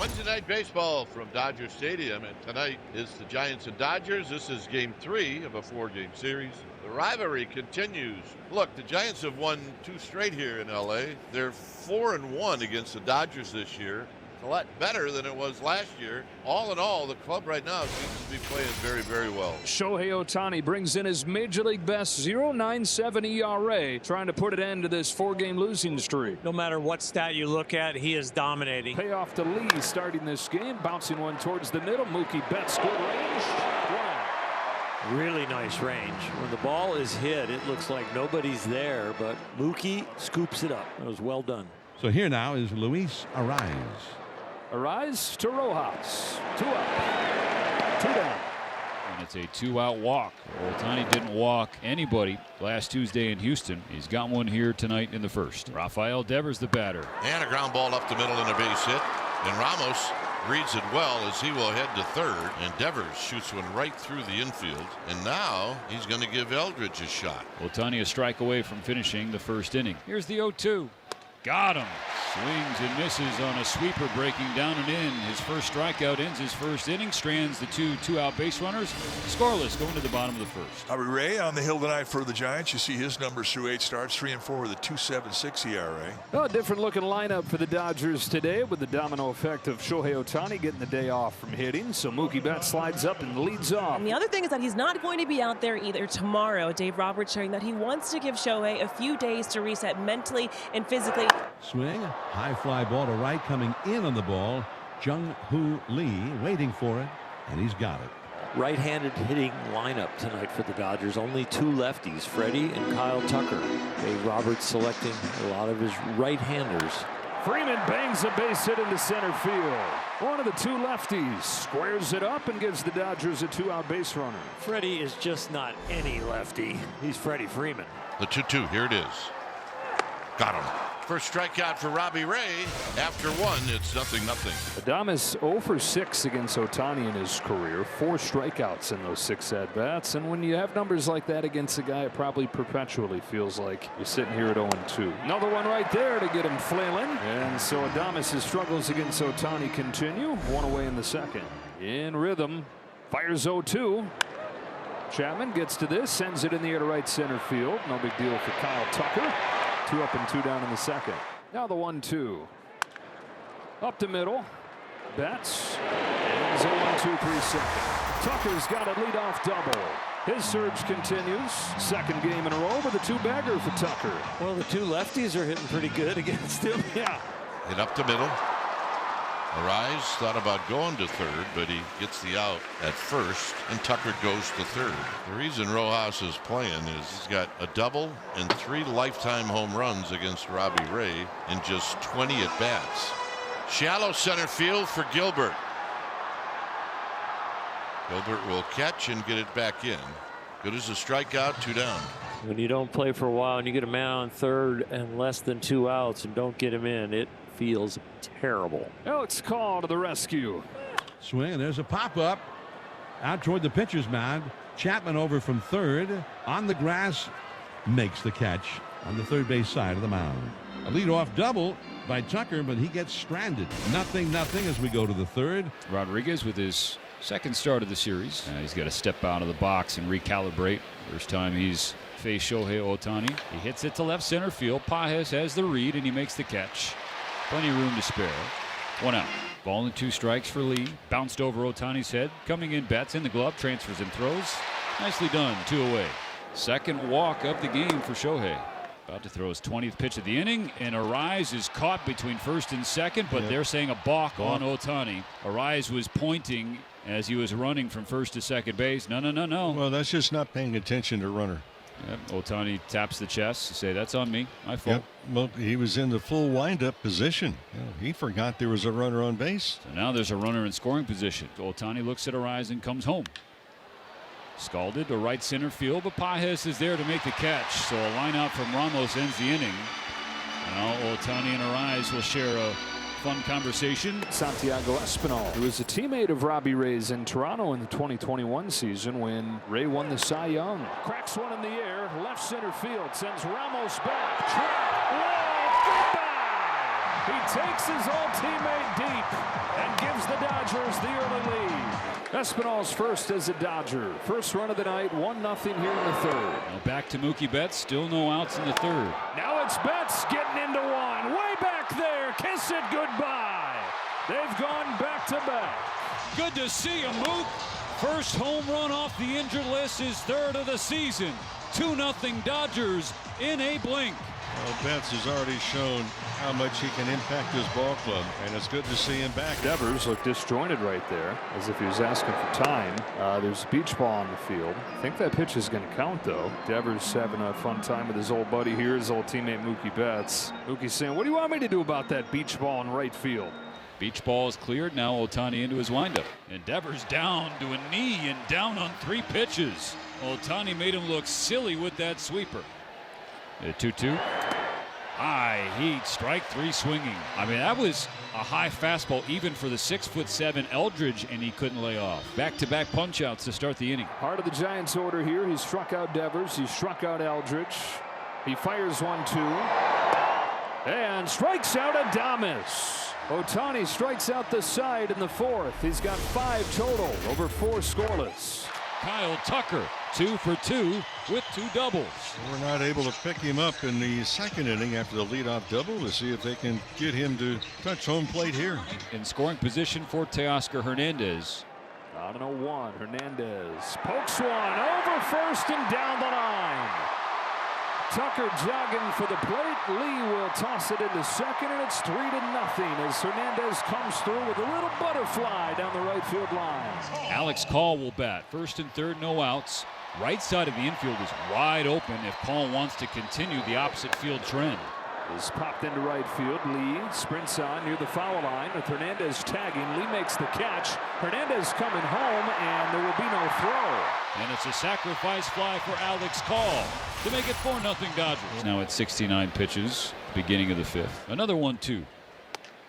Wednesday night baseball from Dodger Stadium, and tonight is the Giants and Dodgers. This is game 3 of a 4-game series. The rivalry continues. Look, the Giants have won 2 straight here in LA. They're 4-1 against the Dodgers this year. A lot better than it was last year. All in all, the club right now seems to be playing very, very well. Shohei Ohtani brings in his major league best 0.97 ERA, trying to put an end to this 4-game losing streak. No matter what stat you look at, he is dominating. Payoff to Lee starting this game, bouncing one towards the middle. Mookie Betts, good range. Really nice range. When the ball is hit, it looks like nobody's there, but Mookie scoops it up. It was well done. So here now is Luis Arraez. Arraez to Rojas. 2 up. 2 down. And it's a 2-out walk. Ohtani didn't walk anybody last Tuesday in Houston. He's got one here tonight in the first. Rafael Devers the batter. And a ground ball up the middle and a base hit. And Ramos reads it well as he will head to third. And Devers shoots one right through the infield. And now he's going to give Eldridge a shot. Ohtani a strike away from finishing the first inning. Here's the 0-2. Got him. Swings and misses on a sweeper breaking down and in. His first strikeout ends his first inning. Strands the 2-out base runners. Scoreless going to the bottom of the first. Robbie Ray on the hill tonight for the Giants. You see his numbers through 8 starts, 3 and 4 with a 2.76 ERA. A different looking lineup for the Dodgers today with the domino effect of Shohei Ohtani getting the day off from hitting. So Mookie Betts slides up and leads off. And the other thing is that he's not going to be out there either tomorrow. Dave Roberts sharing that he wants to give Shohei a few days to reset mentally and physically. Swing, high fly ball to right, coming in on the ball. Jung-Hoo Lee waiting for it, and he's got it. Right-handed hitting lineup tonight for the Dodgers. Only 2 lefties, Freddie and Kyle Tucker. Dave Roberts selecting a lot of his right-handers. Freeman bangs a base hit into center field. One of the 2 lefties squares it up and gives the Dodgers a 2-out base runner. Freddie is just not any lefty. He's Freddie Freeman. The 2-2. Here it is. Got him. First strikeout for Robbie Ray. After 1, it's 0-0. Adames 0 for 6 against Ohtani in his career. 4 strikeouts in those 6 at-bats. And when you have numbers like that against a guy, it probably perpetually feels like you're sitting here at 0-2. Another one right there to get him flailing. And so Adames' struggles against Ohtani continue. 1 away in the second. In rhythm. Fires 0-2. Chapman gets to this. Sends it in the air to right center field. No big deal for Kyle Tucker. 2 up and 2 down in the second. Now the 1-2. Up the middle. Betts. And it's a 1-2-3 second. Tucker's got a leadoff double. His surge continues. Second game in a row with a 2-bagger for Tucker. Well, the 2 lefties are hitting pretty good against him. Yeah. Hit up the middle. Arraez thought about going to third, but he gets the out at first, and Tucker goes to third. The reason Rojas is playing is he's got a double and 3 lifetime home runs against Robbie Ray in just 20 at-bats. Shallow center field for Gilbert. Gilbert will catch and get it back in. Good as a strikeout, 2 down. When you don't play for a while and you get a man on third and less than 2 outs and don't get him in, it feels terrible. Alex Call to the rescue. Swing, and there's a pop-up out toward the pitcher's mound. Chapman over from third on the grass, makes the catch on the third base side of the mound. A leadoff double by Tucker, but he gets stranded. 0-0 as we go to the third. Rodriguez with his second start of the series. He's got to step out of the box and recalibrate. First time he's faced Shohei Ohtani. He hits it to left center field. Pages has the read and he makes the catch. Plenty of room to spare. 1 out. Ball and 2 strikes for Lee. Bounced over Ohtani's head. Coming in, bats in the glove. Transfers and throws. Nicely done. 2 away. Second walk of the game for Shohei. About to throw his 20th pitch of the inning, and Arraez is caught between first and second, but they're saying a balk on Ohtani. Arraez was pointing as he was running from first to second base. No. Well, that's just not paying attention to runner. Yep. Ohtani taps the chest to say, that's on me. My fault. Yep. Well, he was in the full windup position. He forgot there was a runner on base. So now there's a runner in scoring position. Ohtani looks at Arraez and comes home. Scalded to right center field, but Pages is there to make the catch. So a line out from Ramos ends the inning. Now Ohtani and Arraez will share a fun conversation. Santiago Espinal, who was a teammate of Robbie Ray's in Toronto in the 2021 season when Ray won the Cy Young. Cracks one in the air, left center field, sends Ramos back. Trap, wall, goodbye! He takes his old teammate deep and gives the Dodgers the early lead. Espinal's first as a Dodger. First run of the night, 1-0 here in the third. Now back to Mookie Betts, still no outs in the third. Now it's Betts getting into one. Way back there. Kiss it goodbye. They've gone back to back. Good to see him, Mook. First home run off the injured list, his third of the season. 2-0 Dodgers in a blink. Well, Betts has already shown how much he can impact his ball club, and it's good to see him back. Devers looked disjointed right there, as if he was asking for time. There's a beach ball on the field. I think that pitch is going to count, though. Devers having a fun time with his old buddy here, his old teammate Mookie Betts. Mookie's saying, what do you want me to do about that beach ball in right field? Beach ball is cleared. Now Ohtani into his windup. And Devers down to a knee and down on 3 pitches. Ohtani made him look silly with that sweeper. 2-2. High heat, strike 3 swinging. I mean, that was a high fastball even for the 6'7" Eldridge, and he couldn't lay off. Back-to-back punch-outs to start the inning. Part of the Giants order here. He struck out Devers. He struck out Eldridge. He fires 1-2 and strikes out Adames. Ohtani strikes out the side in the 4th. He's got 5 total over 4 scoreless. Kyle Tucker 2 for 2 with 2 doubles. We're not able to pick him up in the 2nd inning after the leadoff double to see if they can get him to touch home plate here. In scoring position for Teoscar Hernandez. On an 0-1, Hernandez pokes one over first and down the line. Tucker jogging for the plate. Lee will toss it into second, and it's 3-0 as Hernandez comes through with a little butterfly down the right field line. Alex Call will bat. First and third, no outs. Right side of the infield is wide open if Call wants to continue the opposite field trend. Is popped into right field. Lee sprints on near the foul line with Hernandez tagging. Lee makes the catch. Hernandez coming home, and there will be no throw. And it's a sacrifice fly for Alex Call to make it 4-0 Dodgers. Now at 69 pitches, beginning of the 5th. Another 1-2.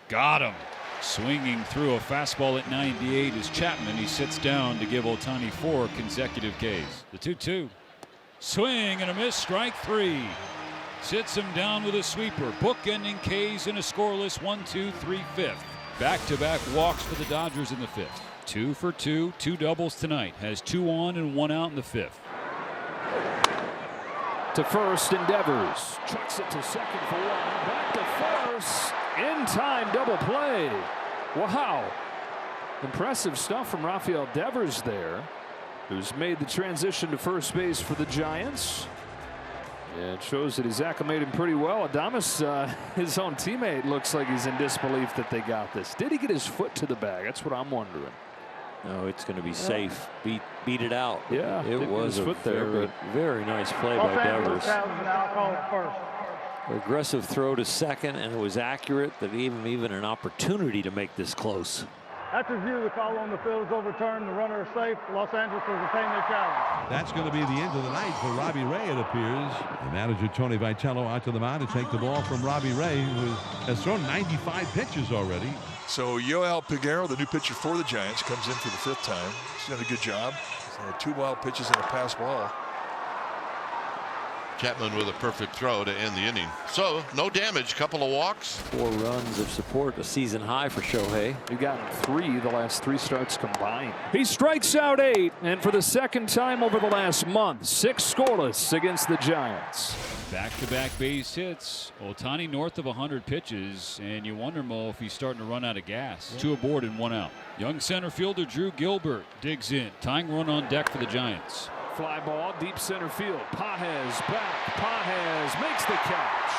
Got him. Swinging through a fastball at 98 is Chapman. He sits down to give Ohtani 4 consecutive Ks. The 2-2. Swing and a miss, strike 3. Sits him down with a sweeper. Bookending Ks in a scoreless 1-2-3 5th. Back-to-back walks for the Dodgers in the 5th. 2 for 2, 2 doubles tonight. Has 2 on and 1 out in the 5th. To first, Devers trucks it to second for 1. Back to first. In time double play. Wow. Impressive stuff from Rafael Devers there, who's made the transition to first base for the Giants. Yeah, it shows that he's acclimated pretty well. Adames, his own teammate, looks like he's in disbelief that they got this. Did he get his foot to the bag? That's what I'm wondering. No, it's going to be safe. Beat it out. Yeah, it was a very nice play by Devers. Aggressive throw to second, and it was accurate. That gave him even an opportunity to make this close. That's his view. The call on the field is overturned. The runner is safe. Los Angeles will retain their challenge. That's going to be the end of the night for Robbie Ray, it appears. The manager, Tony Vitello, out to the mound to take the ball from Robbie Ray, who has thrown 95 pitches already. So Yoel Peguero, the new pitcher for the Giants, comes in for the 5th time. He's done a good job. He's had 2 wild pitches and a pass ball. Chapman with a perfect throw to end the inning. So no damage, couple of walks. 4 runs of support, a season high for Shohei. He got 3 the last 3 starts combined. He strikes out 8, and for the 2nd time over the last month, 6 scoreless against the Giants. Back-to-back base hits. Ohtani north of 100 pitches, and you wonder, Mo, if he's starting to run out of gas. 2 aboard and 1 out. Young center fielder Drew Gilbert digs in. Tying run on deck for the Giants. Fly ball, deep center field. Pages back. Pages makes the catch.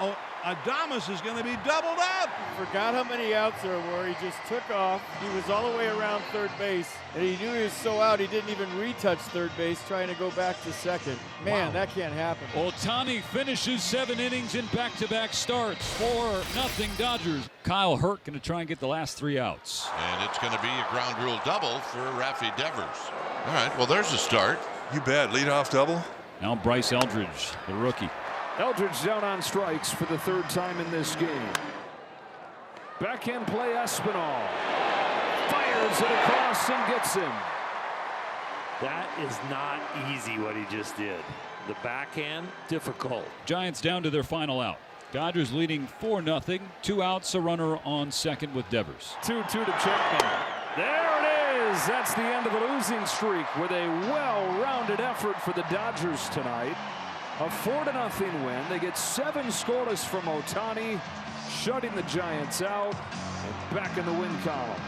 Oh, Adames is going to be doubled up. Forgot how many outs there were. He just took off. He was all the way around third base, and he knew he was so out he didn't even retouch third base, trying to go back to second. Man, that can't happen. Ohtani finishes 7 innings in back-to-back starts. 4-0 Dodgers. Kyle Hurt going to try and get the last 3 outs. And it's going to be a ground rule double for Rafi Devers. All right, well, there's a start. You bet. Leadoff double. Now Bryce Eldridge, the rookie. Eldridge down on strikes for the 3rd time in this game. Backhand play, Espinal. Fires it across and gets him. That is not easy what he just did. The backhand, difficult. Giants down to their final out. Dodgers leading 4-0. 2 outs, a runner on second with Devers. 2-2 to Chapman. There it is. That's the end of the losing streak with a well-rounded effort for the Dodgers tonight. A 4-0 win. They get 7 scoreless from Ohtani, shutting the Giants out and back in the win column.